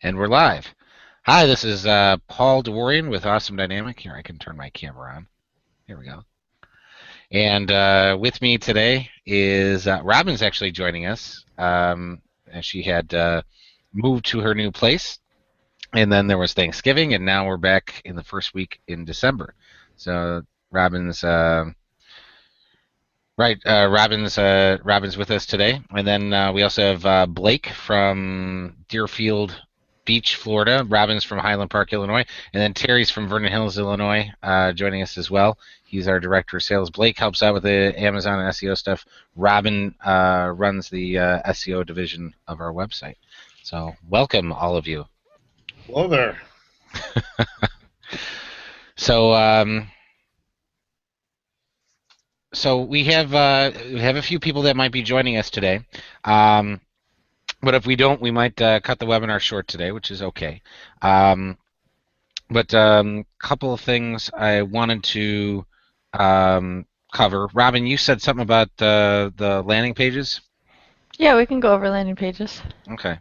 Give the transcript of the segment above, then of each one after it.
And we're live. Hi, this is Paul DeWarian with Awesome Dynamic. Here, I can turn my camera on. Here we go. And with me today is Robin's actually joining us. As she had moved to her new place, and then there was Thanksgiving, and now we're back in the first week in December. So Robin's Robin's with us today, and then we also have Blake from Deerfield Beach, Florida. Robin's from Highland Park, Illinois, and then Terry's from Vernon Hills, Illinois, joining us as well. He's our director of sales. Blake helps out with the Amazon and SEO stuff. Robin runs the SEO division of our website. So welcome, all of you. Hello there. So so we have a few people that might be joining us today. But if we don't, we might cut the webinar short today, which is okay. But a couple of things I wanted to cover. Robin, you said something about the landing pages. Yeah, we can go over landing pages. Okay.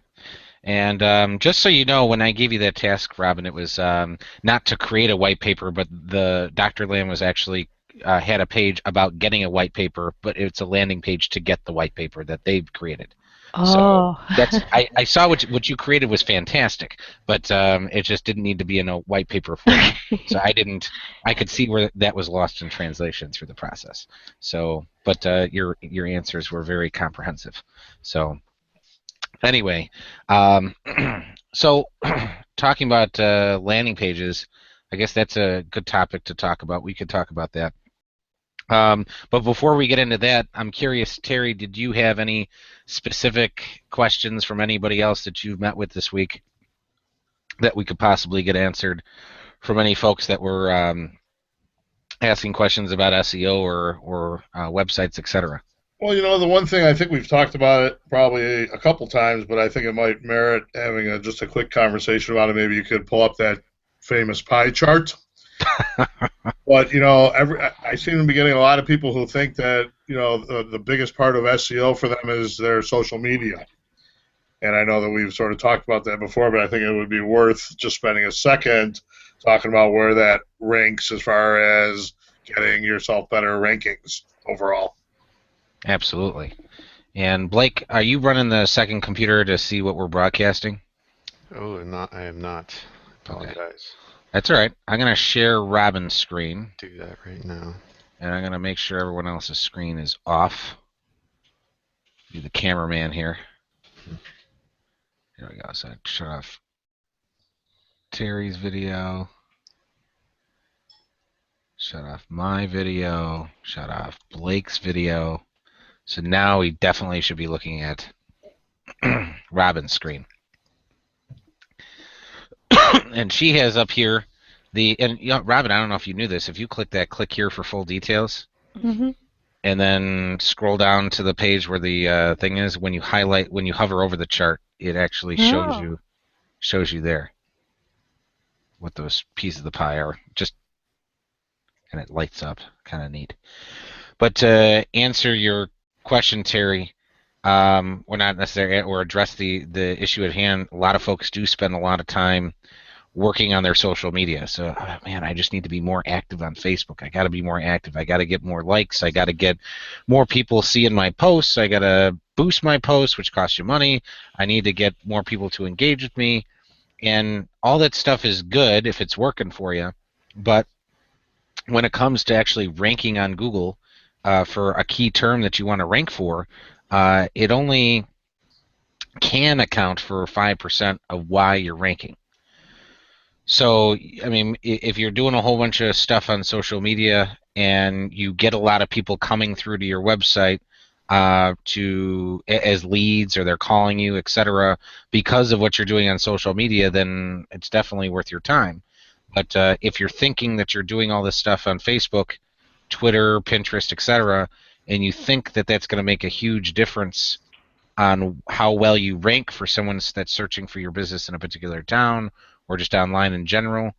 And just so you know, when I gave you that task, Robin, it was not to create a white paper, but the Dr. Lamb was actually had a page about getting a white paper, but it's a landing page to get the white paper that they've created. So Oh. that's I saw what you created was fantastic, but it just didn't need to be in a white paper form. So I could see where that was lost in translation through the process. So, but your answers were very comprehensive. So anyway, so talking about landing pages, I guess that's a good topic to talk about. We could talk about that. But before we get into that, I'm curious, Terry, did you have any specific questions from anybody else that you've met with this week that we could possibly get answered from any folks that were asking questions about SEO or websites, etc.? Well, the one thing I think we've talked about it probably a couple times, but I think it might merit having just a quick conversation about it. Maybe you could pull up that famous pie chart. But I seem to be getting a lot of people who think that the biggest part of SEO for them is their social media. And I know that we've sort of talked about that before, but I think it would be worth just spending a second talking about where that ranks as far as getting yourself better rankings overall. Absolutely. And Blake, are you running the second computer to see what we're broadcasting? Oh, I am not. Apologize. Okay. That's all right. I'm going to share Robin's screen. Do that right now. And I'm going to make sure everyone else's screen is off. Be the cameraman here. Here we go. So I shut off Terry's video. Shut off my video. Shut off Blake's video. So now we definitely should be looking at Robin's screen. And she has up here Robin, I don't know if you knew this. If you click here for full details, and then scroll down to the page where the thing is, when you hover over the chart, it actually shows you there what those pieces of the pie are. And it lights up, kind of neat. But to answer your question, Terry, or not necessarily, or address the issue at hand, a lot of folks do spend a lot of time working on their social media. So, man, I just need to be more active on Facebook. I got to be more active. I got to get more likes. I got to get more people seeing my posts. I got to boost my posts, which costs you money. I need to get more people to engage with me. And all that stuff is good if it's working for you. But when it comes to actually ranking on Google for a key term that you want to rank for, it only can account for 5% of why you're ranking. So, I mean, if you're doing a whole bunch of stuff on social media and you get a lot of people coming through to your website as leads, or they're calling you, etc., because of what you're doing on social media, then it's definitely worth your time. But if you're thinking that you're doing all this stuff on Facebook, Twitter, Pinterest, etc., and you think that that's going to make a huge difference on how well you rank for someone that's searching for your business in a particular town or just online in general,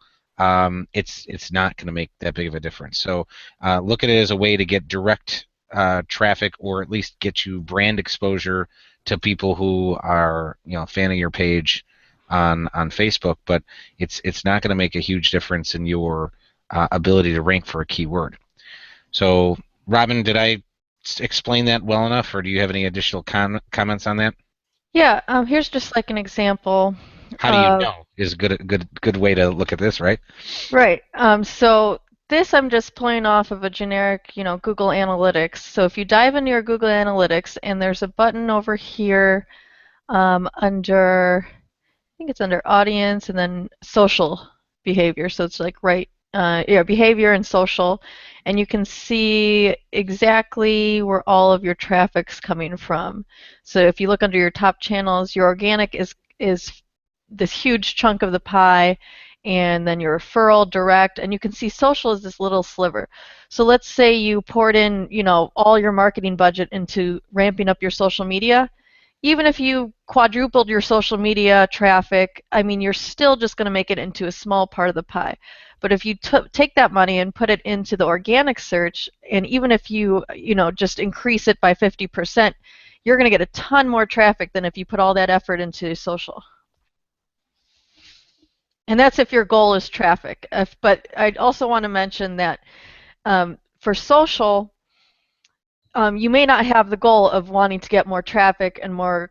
it's not going to make that big of a difference. So look at it as a way to get direct traffic, or at least get you brand exposure to people who are a fan of your page, on Facebook, but it's not going to make a huge difference in your ability to rank for a keyword. So, Robin, did I explain that well enough, or do you have any additional comments on that? Yeah, here's just like an example. How do you know is a good way to look at this, right? Right. So this I'm just pulling off of a generic, Google Analytics. So if you dive into your Google Analytics and there's a button over here under, I think it's under audience and then social behavior. So it's like behavior and social, and you can see exactly where all of your traffic's coming from. So if you look under your top channels, your organic is this huge chunk of the pie, and then your referral, direct, and you can see social is this little sliver. So let's say you poured in, all your marketing budget into ramping up your social media. Even if you quadrupled your social media traffic, I mean, you're still just going to make it into a small part of the pie. But if you take that money and put it into the organic search, and even if you, just increase it by 50%, you're going to get a ton more traffic than if you put all that effort into social. And that's if your goal is traffic. But I also want to mention that for social, you may not have the goal of wanting to get more traffic and more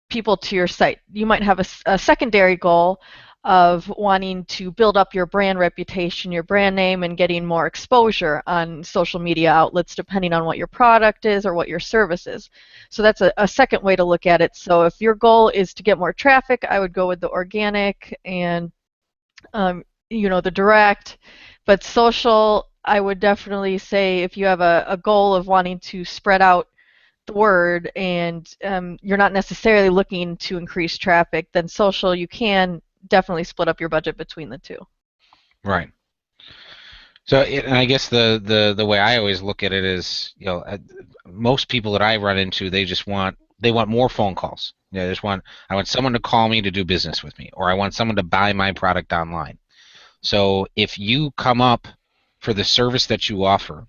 people to your site. You might have a secondary goal of wanting to build up your brand reputation, your brand name, and getting more exposure on social media outlets depending on what your product is or what your service is. So that's a second way to look at it. So if your goal is to get more traffic, I would go with the organic and the direct. But social, I would definitely say if you have a goal of wanting to spread out the word and you're not necessarily looking to increase traffic, then social, you can definitely split up your budget between the two. Right. So, and I guess the way I always look at it is, most people that I run into, they want more phone calls. I want someone to call me to do business with me, or I want someone to buy my product online. So if you come up for the service that you offer,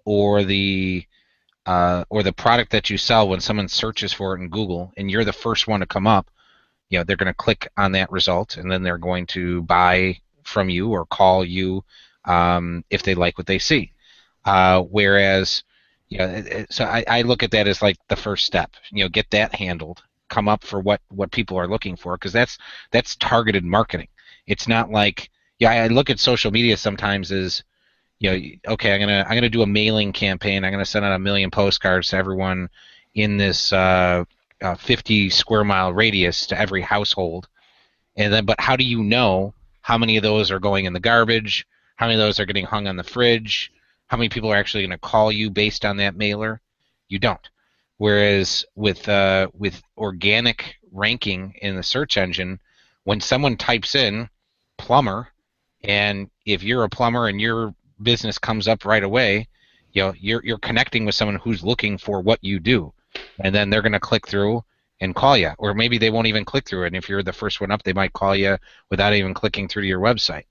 or the product that you sell, when someone searches for it in Google and you're the first one to come up, they're going to click on that result, and then they're going to buy from you or call you if they like what they see. Whereas, so I look at that as like the first step. Get that handled. Come up for what people are looking for, because that's targeted marketing. It's not like, I look at social media sometimes as, okay, I'm gonna do a mailing campaign. I'm gonna send out 1 million postcards to everyone in this 50 square mile radius, to every household. And then, but how do you know how many of those are going in the garbage? How many of those are getting hung on the fridge? How many people are actually going to call you based on that mailer? You don't. Whereas with organic ranking in the search engine, when someone types in plumber, and if you're a plumber and your business comes up right away, you're connecting with someone who's looking for what you do, and then they're going to click through and call you, or maybe they won't even click through it. And if you're the first one up, they might call you without even clicking through to your website.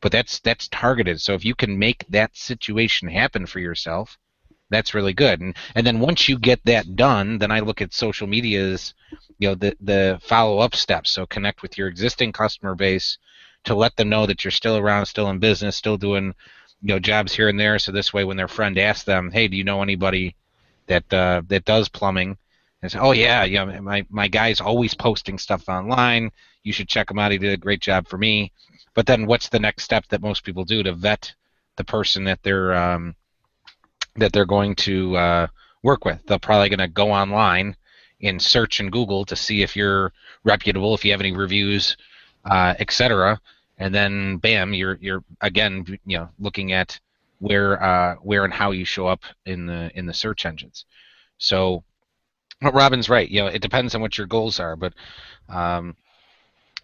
But that's targeted. So if you can make that situation happen for yourself, that's really good. And then once you get that done, then I look at social media as, the follow-up steps. So connect with your existing customer base to let them know that you're still around, still in business, still doing, jobs here and there. So this way, when their friend asks them, hey, do you know anybody that does plumbing? And say, oh yeah, my guy's always posting stuff online. You should check him out. He did a great job for me. But then, what's the next step that most people do to vet the person that they're going to work with? They're probably going to go online and search in Google to see if you're reputable, if you have any reviews, etc. And then, bam, you're again, looking at where and how you show up in the search engines. So, Robin's right. It depends on what your goals are, but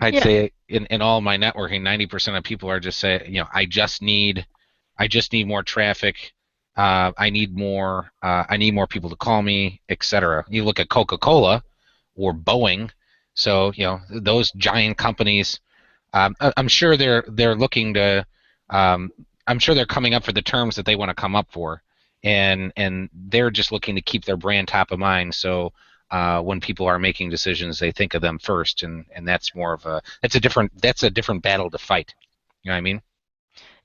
I'd say in all my networking, 90% of people are just saying, I just need more traffic. I need more people to call me, etc. You look at Coca-Cola or Boeing. So those giant companies. I'm sure they're looking to. I'm sure they're coming up for the terms that they want to come up for, and they're just looking to keep their brand top of mind. So when people are making decisions, they think of them first, and that's more of that's a different battle to fight. You know what I mean?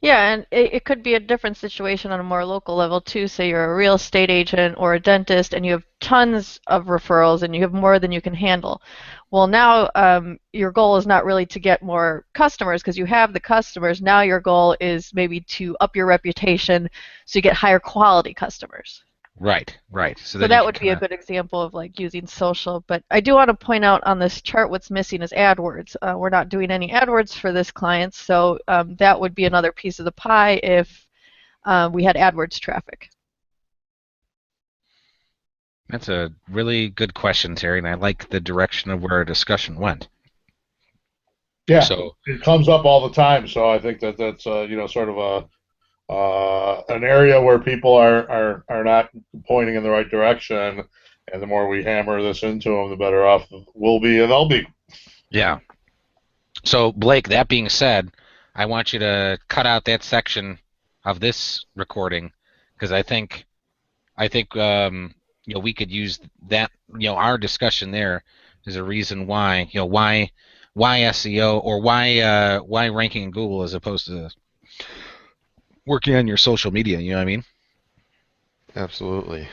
Yeah, and it could be a different situation on a more local level too. Say you're a real estate agent or a dentist and you have tons of referrals and you have more than you can handle. Well, now your goal is not really to get more customers because you have the customers. Now your goal is maybe to up your reputation so you get higher quality customers. Right, right. So So then you that can would be kind a of good example of like using social. But I do want to point out on this chart what's missing is AdWords. We're not doing any AdWords for this client, so that would be another piece of the pie if we had AdWords traffic. that's a really good question, Terry, and I like the direction of where our discussion went. Yeah, So it comes up all the time. So I think that's sort of an area where people are not pointing in the right direction, and the more we hammer this into them, the better off we'll be and they'll be. yeah. So Blake, that being said, I want you to cut out that section of this recording because I think we could use that our discussion there is a reason why why SEO or why ranking in Google as opposed to working on your social media. You know what I mean? Absolutely.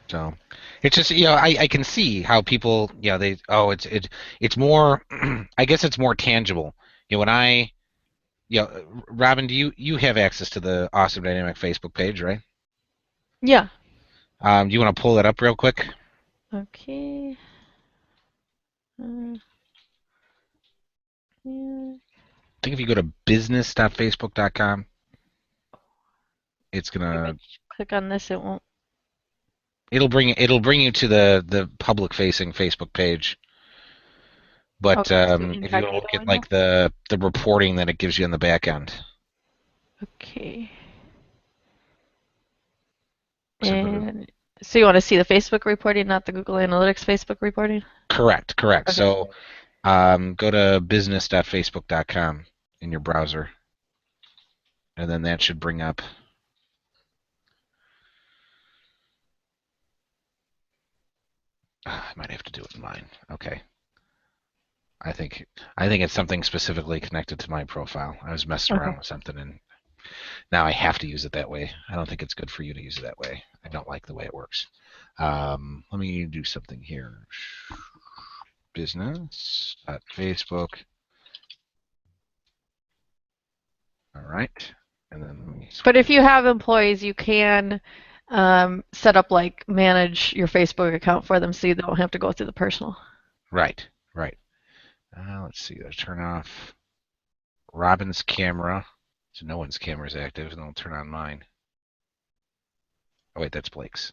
So it's just I can see how people it's more I guess it's more tangible. When Robin, do you have access to the Awesome Dynamic Facebook page, right? Yeah. Do you want to pull that up real quick? Okay. Yeah. I think if you go to business.facebook.com, it's If I gonna click on this, it won't. it'll bring you to the public facing Facebook page. But Okay, so if you go incognito look at window. like the reporting that it gives you in the back end, Okay. so go to And so you want to see the Facebook reporting, not the Google Analytics Facebook reporting? correct. Okay. So go to business.facebook.com in your browser, and then that should bring up. I might have to do it in mine. Okay. I think it's something specifically connected to my profile. I was messing Okay. around with something, and now I have to use it that way. I don't think it's good for you to use it that way. I don't like the way it works. Let me do something here. Business at Facebook. All right, and then let me But if you have employees, you can set up like manage your Facebook account for them so you don't have to go through the personal. right. Let's see. I'll turn off Robin's camera, so no one's camera is active, and I'll turn on mine. Oh wait, that's Blake's.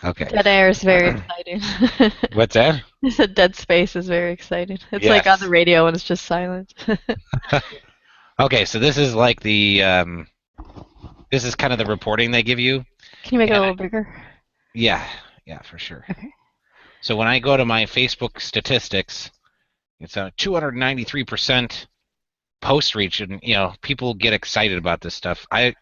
Okay. Dead air is very exciting. What's that? You said dead space is very exciting. It's like on the Yes. radio when it's just silent. Okay, so this is like this is kind of the reporting they give you. Can you make it a And little bigger? yeah, for sure. Okay. So when I go to my Facebook statistics, it's a 293% post reach, and people get excited about this stuff. I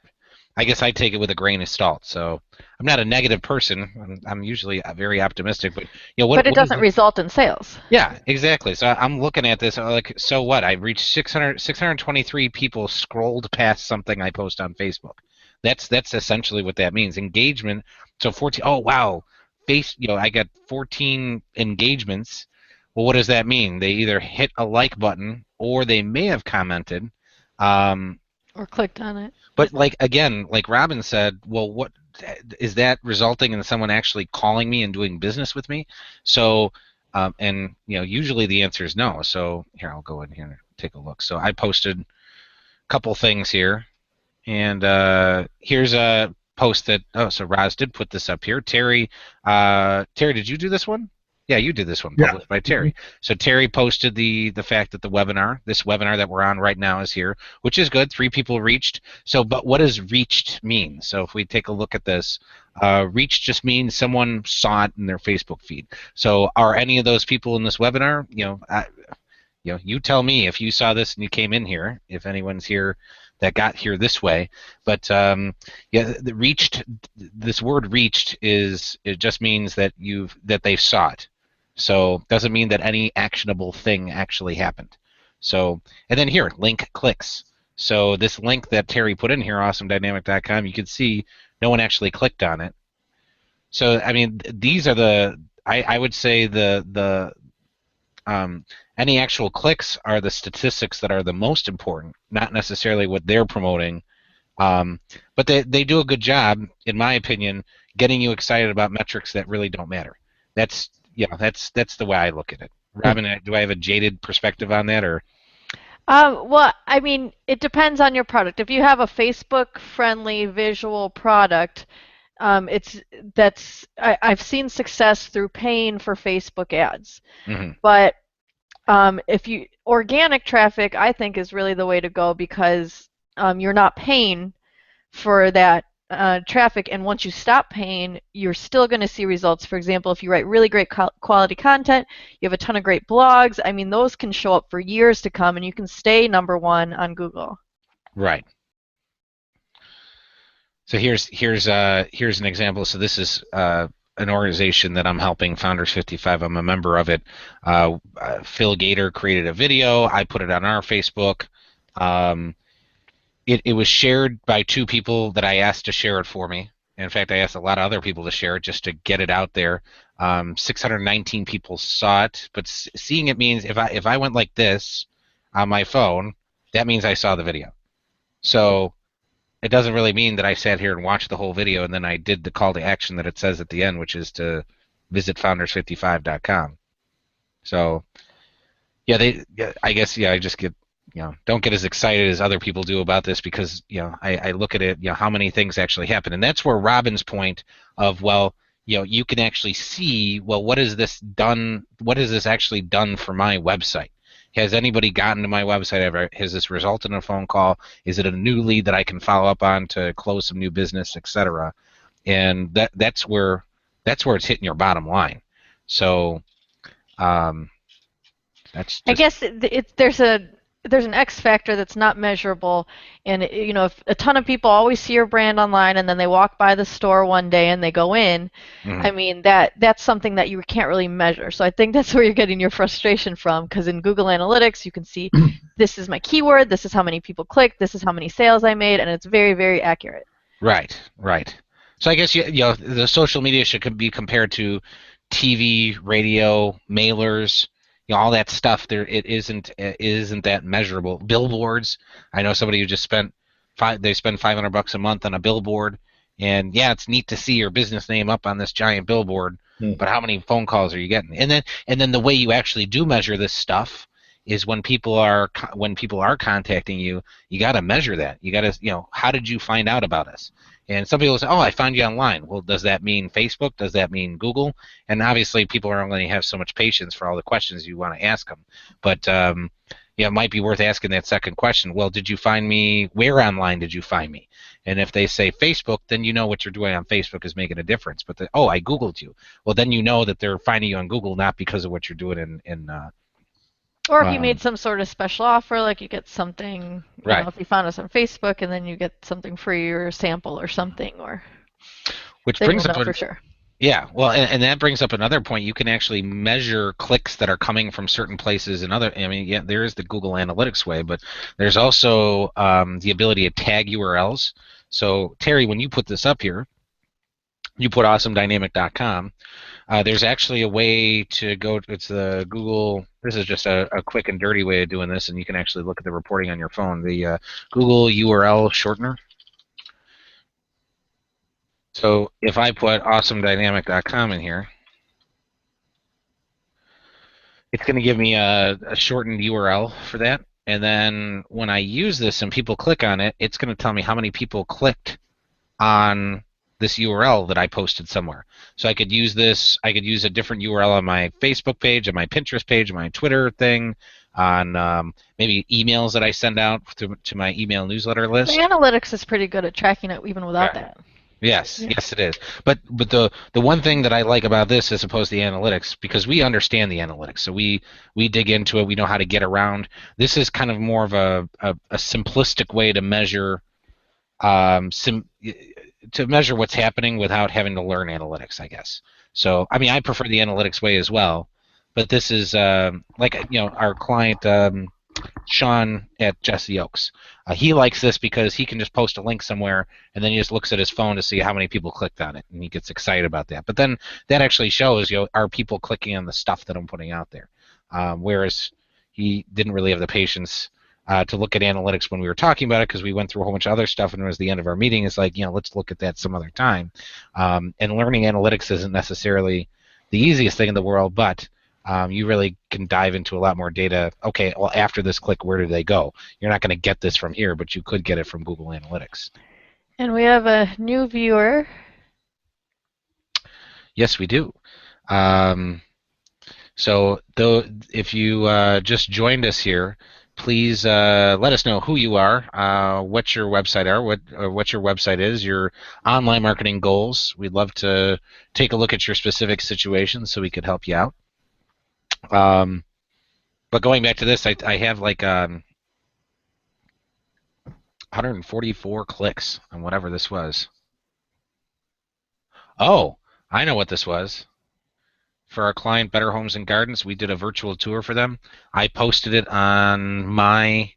guess I take it with a grain of salt. So I'm not a negative person. I'm usually very optimistic, but But it what is doesn't it? result in sales. Yeah, exactly. So I'm looking at this like, so what? I reached 623 people scrolled past something I post on Facebook. That's essentially what that means. Engagement. So 14. Oh wow, I got 14 engagements. Well, what does that mean? They either hit a like button or they may have commented. Or clicked on it. But like again, like Robin said, well, what is that resulting in someone actually calling me and doing business with me? So, and usually the answer is no. So here, I'll go in here and take a look. So I posted a couple things here, and here's a post that. Oh, so Roz did put this up here. Terry, did you do this one? Yeah, you did this one, Yeah. published by Terry. So Terry posted the fact that this webinar that we're on right now is here, which is good. 3 people reached. So, but what does reached mean? So if we take a look at this, reached just means someone saw it in their Facebook feed. So are any of those people in this webinar? You tell me if you saw this and you came in here. If anyone's here that got here this way. But yeah, the reached. This word "reached" it just means that they saw it. So doesn't mean that any actionable thing actually happened. So and then here, link clicks. So this link that Terry put in here, awesomedynamic.com, you can see no one actually clicked on it. So I mean, these are I would say any actual clicks are the statistics that are the most important, not necessarily what they're promoting. But they do a good job, in my opinion, getting you excited about metrics that really don't matter. That's the way I look at it. Robin, do I have a jaded perspective on that, or? Well, I mean, it depends on your product. If you have a Facebook-friendly visual product, I've seen success through paying for Facebook ads. Mm-hmm. But if you organic traffic, I think is really the way to go because you're not paying for that traffic, and once you stop paying, you're still going to see results. For example, if you write really great quality content, you have a ton of great blogs. I mean, those can show up for years to come, and you can stay #1 on Google. Right. So here's an example. So this is an organization that I'm helping, Founders 55. I'm a member of it. Phil Gator created a video. I put it on our Facebook. It was shared by 2 people that I asked to share it for me. In fact, I asked a lot of other people to share it just to get it out there. 619 people saw it, but seeing it means if I went like this on my phone, that means I saw the video. So it doesn't really mean that I sat here and watched the whole video and then I did the call to action that it says at the end, which is to visit founders55.com. So yeah, I just get, don't get as excited as other people do about this because, I look at it, how many things actually happen. And that's where Robin's point of, well, you can actually see, well, what is this done? What has this actually done for my website? Has anybody gotten to my website ever? Has this resulted in a phone call? Is it a new lead that I can follow up on to close some new business, etc.? And that's where it's hitting your bottom line. So that's just, I guess there's an X factor that's not measurable, and if a ton of people always see your brand online and then they walk by the store one day and they go in, I mean that's something that you can't really measure. So I think that's where you're getting your frustration from, because in Google Analytics you can see this is my keyword, this is how many people clicked, this is how many sales I made, and it's very, very accurate. Right. So I guess the social media should be compared to TV, radio, mailers, all that stuff. It isn't that measurable. Billboards. I know somebody who just spend $500 a month on a billboard, and yeah, it's neat to see your business name up on this giant billboard. But how many phone calls are you getting? And then the way you actually do measure this stuff is when people are contacting you, you got to measure that. You got to, how did you find out about us? And some people say, oh, I found you online. Well, does that mean Facebook? Does that mean Google? And obviously, people are only have so much patience for all the questions you want to ask them. But it might be worth asking that second question. Well, did you find me? Where online did you find me? And if they say Facebook, then you know what you're doing on Facebook is making a difference. But I Googled you. Well, then you know that they're finding you on Google not because of what you're doing in or if you made some sort of special offer, like you get something, if you found us on Facebook and then you get something free or a sample or something, or which brings up for sure. Yeah, well, and that brings up another point. You can actually measure clicks that are coming from certain places and other. I mean, yeah, there is the Google Analytics way, but there's also the ability to tag URLs. So Terry, when you put this up here, you put awesomedynamic.com. There's actually a way to go. It's the Google. This is just a quick and dirty way of doing this, and you can actually look at the reporting on your phone. The Google URL shortener. So if I put awesomedynamic.com in here, it's going to give me a shortened URL for that. And then when I use this and people click on it, it's going to tell me how many people clicked on this URL that I posted somewhere. So I could use this. I could use a different URL on my Facebook page, on my Pinterest page, on my Twitter thing, on maybe emails that I send out to my email newsletter list. The analytics is pretty good at tracking it even without that. Yes, Yeah. yes, it is. But the one thing that I like about this as opposed to the analytics, because we understand the analytics, so we dig into it, we know how to get around. This is kind of more of a simplistic way to measure to measure what's happening without having to learn analytics, I guess. So I mean, I prefer the analytics way as well, but this is like our client. Sean at Jesse Oaks. He likes this because he can just post a link somewhere and then he just looks at his phone to see how many people clicked on it, and he gets excited about that. But then that actually shows, are people clicking on the stuff that I'm putting out there? Whereas he didn't really have the patience to look at analytics when we were talking about it, because we went through a whole bunch of other stuff and it was the end of our meeting. It's like, let's look at that some other time. And learning analytics isn't necessarily the easiest thing in the world, but you really can dive into a lot more data. Okay, well, after this click, where do they go? You're not going to get this from here, but you could get it from Google Analytics. And we have a new viewer. Yes, we do. So if you just joined us here, please let us know who you are, what your website are, what your website is, your online marketing goals. We'd love to take a look at your specific situation so we could help you out. But going back to this, I have like 144 clicks on whatever this was. Oh, I know what this was. For our client, Better Homes and Gardens, we did a virtual tour for them. I posted it on my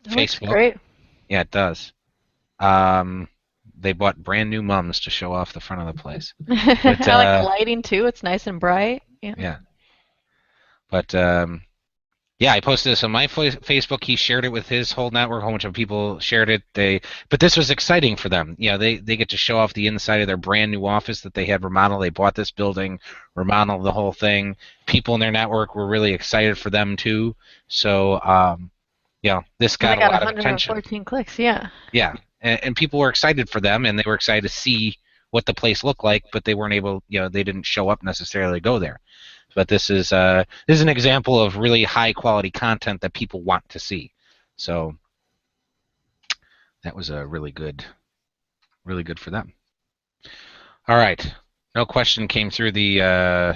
That looks Facebook. great. Yeah, it does. They bought brand new mums to show off the front of the place. But, I like the lighting too. It's nice and bright. Yeah. Yeah. But yeah, I posted this on my Facebook. He shared it with his whole network. A whole bunch of people shared it. But this was exciting for them. They get to show off the inside of their brand new office that they had remodeled. They bought this building, remodeled the whole thing. People in their network were really excited for them too. So, this And they got a got lot of attention. 114 clicks. Yeah. Yeah, and people were excited for them, and they were excited to see what the place looked like, but they weren't able. They didn't show up necessarily to go there. But this is an example of really high quality content that people want to see. So that was a really good for them. All right, no question came through the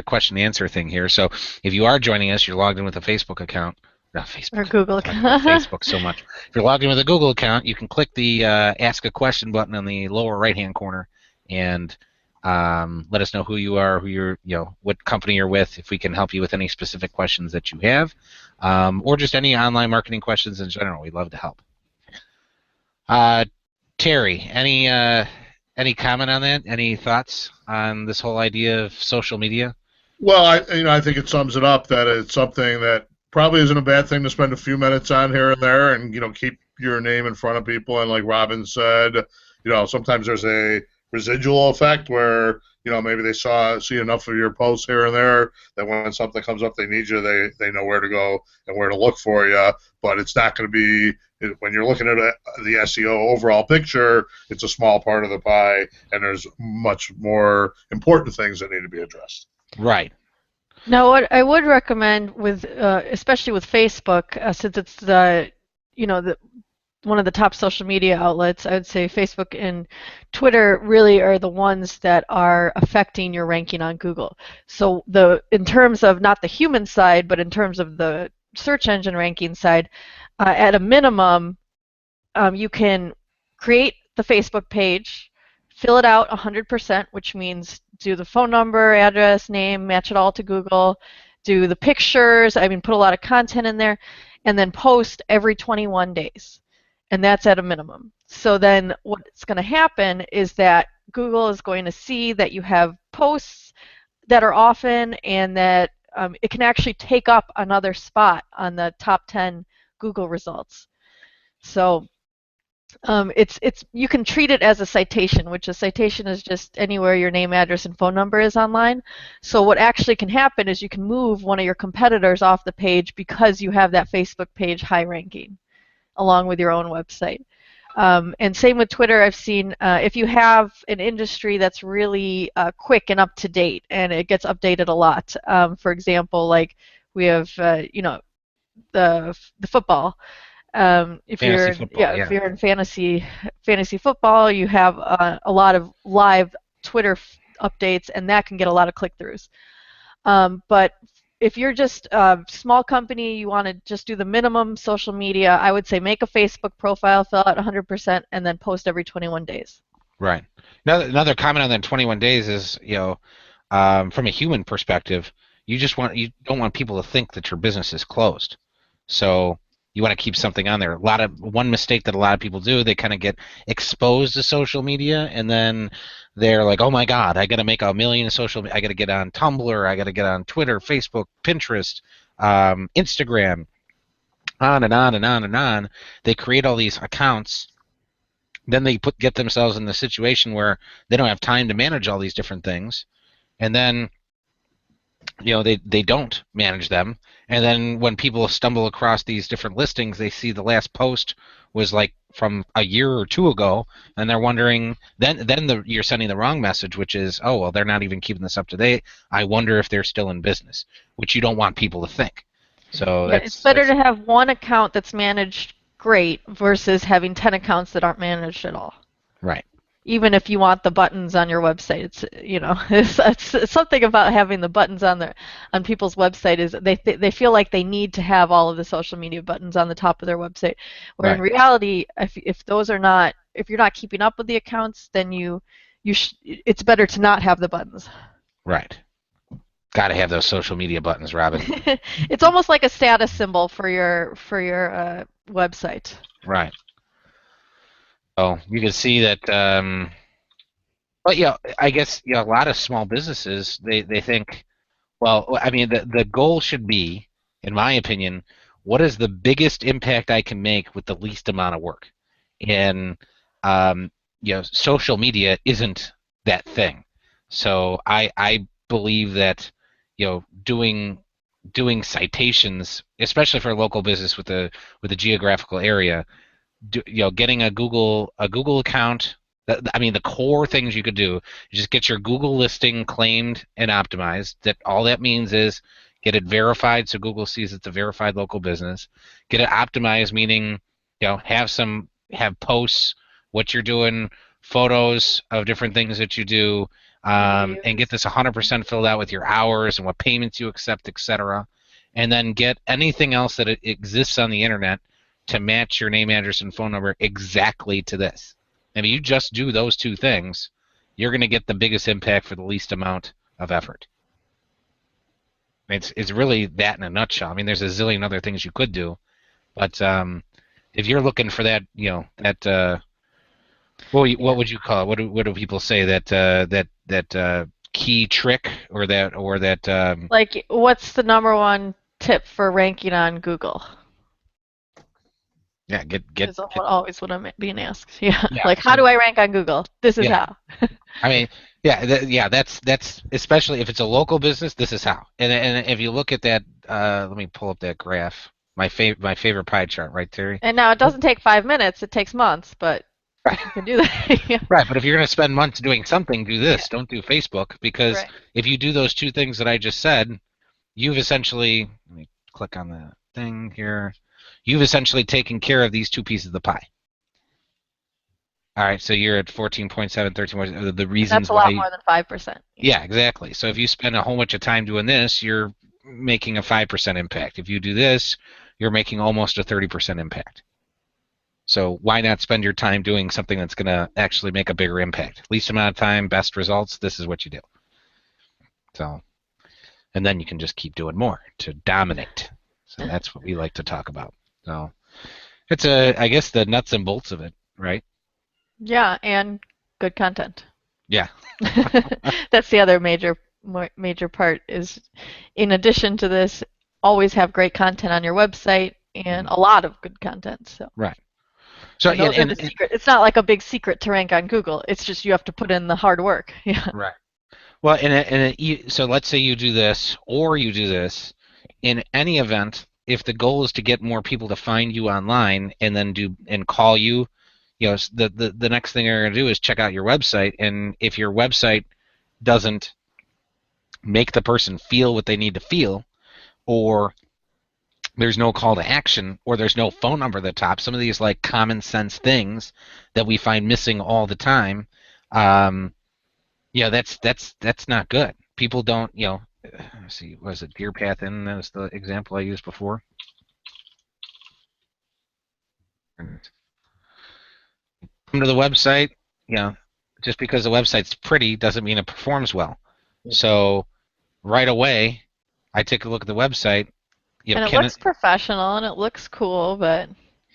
question and answer thing here. So if you are joining us, you're logged in with a Facebook account. Not Facebook. Or Google account. Facebook so much. If you're logged in with a Google account, you can click the Ask a Question button on the lower right-hand corner and let us know who you are, what company you're with, if we can help you with any specific questions that you have, or just any online marketing questions in general. We'd love to help. Terry, any comment on that? Any thoughts on this whole idea of social media? Well, I think it sums it up that it's something that probably isn't a bad thing to spend a few minutes on here and there, and keep your name in front of people. And like Robin said, sometimes there's a residual effect where maybe they see enough of your posts here and there that when something comes up they need you, they know where to go and where to look for you. But it's not going to be, when you're looking at the SEO overall picture, it's a small part of the pie, and there's much more important things that need to be addressed. Right. Now, what I would recommend with, especially with Facebook, since it's one of the top social media outlets, I would say Facebook and Twitter really are the ones that are affecting your ranking on Google. So in terms of not the human side, but in terms of the search engine ranking side, at a minimum, you can create the Facebook page, fill it out 100%, which means do the phone number, address, name, match it all to Google, do the pictures, put a lot of content in there, and then post every 21 days. And that's at a minimum. So then what's going to happen is that Google is going to see that you have posts that are often, and that it can actually take up another spot on the top 10 Google results. So you can treat it as a citation, which a citation is just anywhere your name, address, and phone number is online. So what actually can happen is you can move one of your competitors off the page because you have that Facebook page high ranking, along with your own website. And same with Twitter. I've seen if you have an industry that's really quick and up to date, and it gets updated a lot. For example, like we have, the football. If Fantasy you're football, if yeah. you're in fantasy football, you have a lot of live Twitter updates, and that can get a lot of click-throughs. But if you're just a small company, you want to just do the minimum social media, I would say make a Facebook profile, fill out 100%, and then post every 21 days. Right. Another comment on that 21 days is, from a human perspective, you don't want people to think that your business is closed. So you want to keep something on there. One mistake that a lot of people do, they kind of get exposed to social media, and then they're like, oh my God, I got to make 1 million social media. I got to get on Tumblr. I got to get on Twitter, Facebook, Pinterest, Instagram, on and on and on and on. They create all these accounts. Then they get themselves in the situation where they don't have time to manage all these different things, and then they don't manage them, and then when people stumble across these different listings, they see the last post was like from a year or two ago, and they're wondering, you're sending the wrong message, which is, oh well, they're not even keeping this up to date. I wonder if they're still in business, which you don't want people to think. So yeah, it's better to have one account that's managed great versus having 10 accounts that aren't managed at all. Right. Even if you want the buttons on your website, it's something about having the buttons on people's website is they feel like they need to have all of the social media buttons on the top of their website. Where in reality, if you're not keeping up with the accounts, then it's better to not have the buttons. Right. Got to have those social media buttons, Robin. It's almost like a status symbol for your website. Right. Oh, you can see that. But yeah, I guess a lot of small businesses they think, well, I mean, the goal should be, in my opinion, what is the biggest impact I can make with the least amount of work, and social media isn't that thing. So I believe that doing citations, especially for a local business with a geographical area, getting a Google account. I mean, the core things you could do is just get your Google listing claimed and optimized. All that means is get it verified so Google sees it's a verified local business. Get it optimized, meaning have posts, what you're doing, photos of different things that you do, and get this 100% filled out with your hours and what payments you accept, etc. And then get anything else that exists on the internet to match your name, address, and phone number exactly to this. If you just do those two things, you're going to get the biggest impact for the least amount of effort. It's really that in a nutshell. I mean, there's a zillion other things you could do, but if you're looking for that, what would you call it? What do people say that key trick or that like, what's the number one tip for ranking on Google? Yeah, get always what I'm being asked. Yeah. Like, how do I rank on Google? This is how. I mean, that's especially if it's a local business. This is how. And if you look at that, let me pull up that graph. My favorite pie chart right there. And now it doesn't take 5 minutes; it takes months, but you can do that. Yeah. Right, but if you're going to spend months doing something, do this. Don't do Facebook, because if you do those two things that I just said, you've essentially. Let me click on the thing here. You've essentially taken care of these two pieces of the pie. All right, so you're at 14.7, 13. The reasons that's a lot more than 5%. Yeah, exactly. So if you spend a whole bunch of time doing this, you're making a 5% impact. If you do this, you're making almost a 30% impact. So why not spend your time doing something that's going to actually make a bigger impact? Least amount of time, best results. This is what you do. So, and then you can just keep doing more to dominate. So that's what we like to talk about. So it's I guess the nuts and bolts of it, right? Yeah, and good content. Yeah. That's the other major part is, in addition to this, always have great content on your website and a lot of good content. So. Right. So the secret. It's not like a big secret to rank on Google. It's just you have to put in the hard work. Yeah. Right. Well, so let's say you do this or you do this. In any event, if the goal is to get more people to find you online and then call you, the next thing they're going to do is check out your website. And if your website doesn't make the person feel what they need to feel, or there's no call to action, or there's no phone number at the top. Some of these like common sense things that we find missing all the time. That's not good. People don't, let's see, was it Deer Path Inn? That was the example I used before. Come to the website, just because the website's pretty doesn't mean it performs well. So right away, I take a look at the website. And it looks professional and it looks cool, but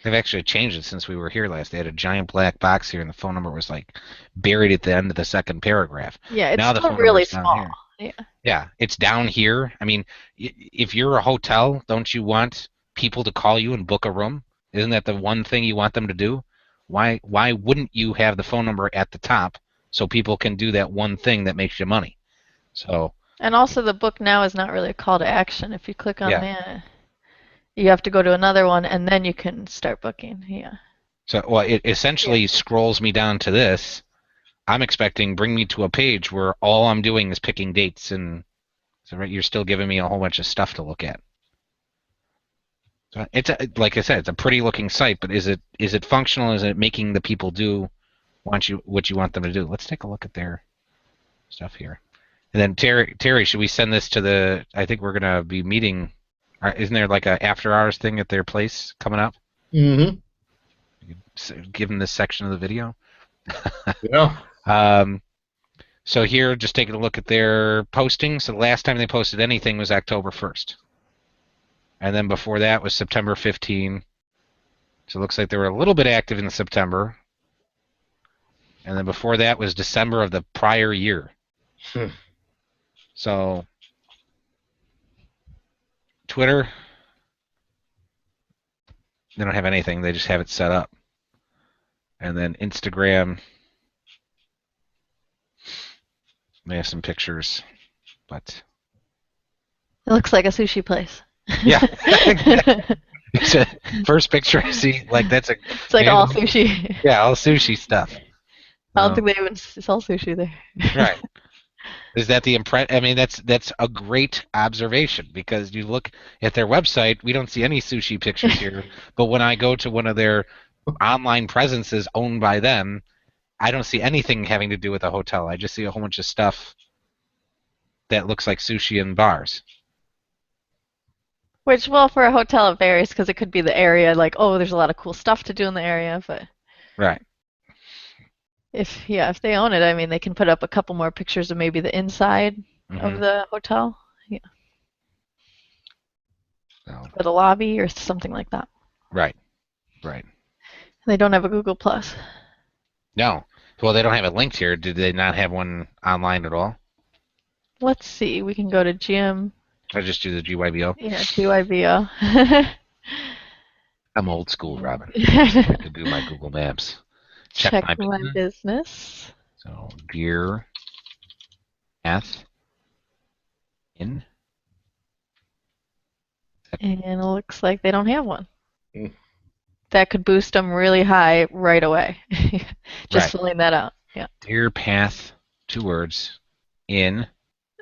they've actually changed it since we were here last. They had a giant black box here, and the phone number was like buried at the end of the second paragraph. yeah, it's Now the still phone really number's down small. here. Yeah. Yeah, it's down here. I mean, if you're a hotel, don't you want people to call you and book a room? Isn't that the one thing you want them to do? Why wouldn't you have the phone number at the top so people can do that one thing that makes you money? So. And also the book now is not really a call to action. If you click on Yeah. that, you have to go to another one and then you can start booking. Yeah. So, well, it essentially scrolls me down to this. I'm expecting bring me to a page where all I'm doing is picking dates, and so you're still giving me a whole bunch of stuff to look at. So like I said, it's a pretty looking site, but is it functional? Is it making the people do what you want them to do? Let's take a look at their stuff here. And then Terry, should we send this to the? I think we're gonna be meeting. Isn't there like a after hours thing at their place coming up? Mm-hmm. Give them this section of the video. Yeah. So here, just taking a look at their postings. So the last time they posted anything was October 1st. And then before that was September 15. So it looks like they were a little bit active in September. And then before that was December of the prior year. So Twitter, they don't have anything. They just have it set up. And then Instagram, they have some pictures, but it looks like a sushi place. Yeah. It's a first picture I see, like that's a. It's like all sushi. Yeah, all sushi stuff. I don't think they even sell sushi there. Right. Is that the impression? I mean, that's a great observation, because you look at their website, we don't see any sushi pictures here, but when I go to one of their online presences owned by them, I don't see anything having to do with a hotel. I just see a whole bunch of stuff that looks like sushi and bars. Which, well, for a hotel it varies, because it could be the area, like, oh, there's a lot of cool stuff to do in the area, but right. If they own it, I mean, they can put up a couple more pictures of maybe the inside of the hotel, yeah, or the lobby or something like that. Right. They don't have a Google Plus. No. Well, they don't have it linked here. Did they not have one online at all? Let's see. We can go to Gym. I just do the GYBO. Yeah, GYBO. I'm old school, Robin. I can do my Google Maps. Check my business. So, Deer Path Inn. And it looks like they don't have one. That could boost them really high right away. Just filling that out. Yeah. Deer Path, 2 words, Inn.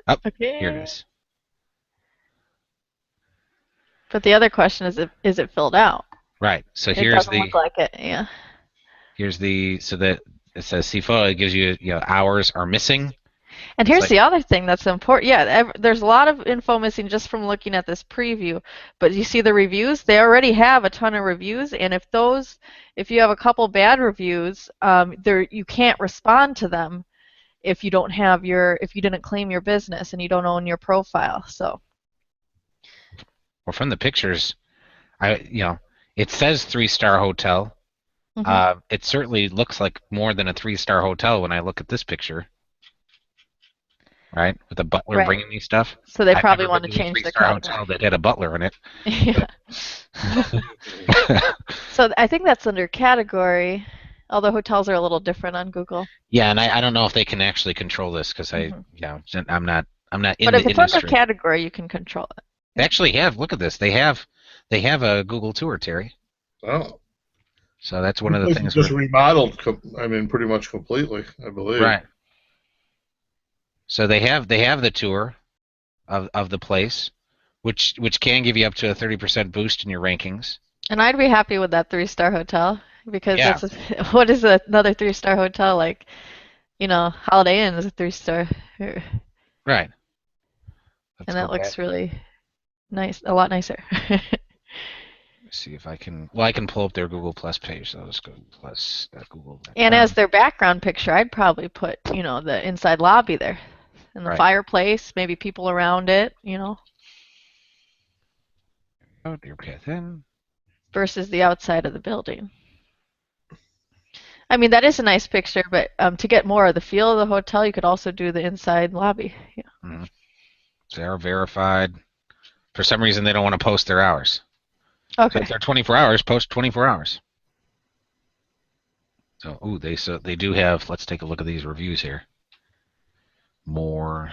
Oh, okay. Here it is. But the other question is it filled out? Right. So it doesn't look like it. Yeah. Here's so that it says see photo. It gives you hours are missing. And here's the other thing that's important. Yeah, there's a lot of info missing just from looking at this preview. But you see the reviews? They already have a ton of reviews, and if you have a couple bad reviews, you can't respond to them if you didn't claim your business and you don't own your profile. So. Well, from the pictures, it says 3-star hotel. It certainly looks like more than a 3-star hotel when I look at this picture. Right, with a butler bringing me stuff. So they probably want to change the category. Hotel that had a butler in it. Yeah. So I think that's under category, although hotels are a little different on Google. Yeah, and I don't know if they can actually control this, because I'm not in the industry. But if it's under category, you can control it. They actually have. Look at this. They have a Google tour, Terry. Oh. So that's one of the things. Just remodeled. I mean, pretty much completely, I believe. Right. So they have the tour of the place, which can give you up to a 30% boost in your rankings. And I'd be happy with that 3-star hotel because Yeah. that's what is another 3-star hotel like? Holiday Inn is a 3-star, and Right. Let's go that back. looks really nice, a lot nicer. Let's see if I can. Well, I can pull up their Google Plus page. So let's go plus.google.com. And as their background picture, I'd probably put, the inside lobby there, and the Right. fireplace, maybe people around it, Oh, dear path in. versus the outside of the building. I mean, that is a nice picture, but to get more of the feel of the hotel, you could also do the inside lobby. Yeah. Mm-hmm. They're verified. For some reason, they don't want to post their hours. Okay. So if they're 24 hours, post 24 hours. So, they do have. Let's take a look at these reviews here. More.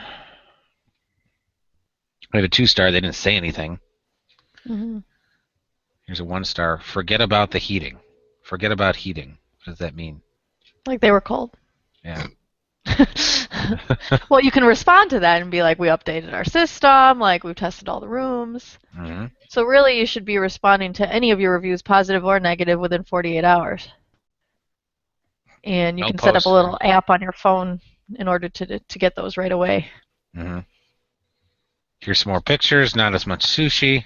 I have a 2-star. They didn't say anything. Mm-hmm. Here's a 1-star. Forget about the heating. Forget about heating. What does that mean? Like they were cold. Yeah. Well, you can respond to that and be like, we updated our system, like we've tested all the rooms. Mm-hmm. So really, you should be responding to any of your reviews, positive or negative, within 48 hours. And you can set up a little app on your phone in order to get those right away. Mm-hmm. Here's some more pictures. Not as much sushi.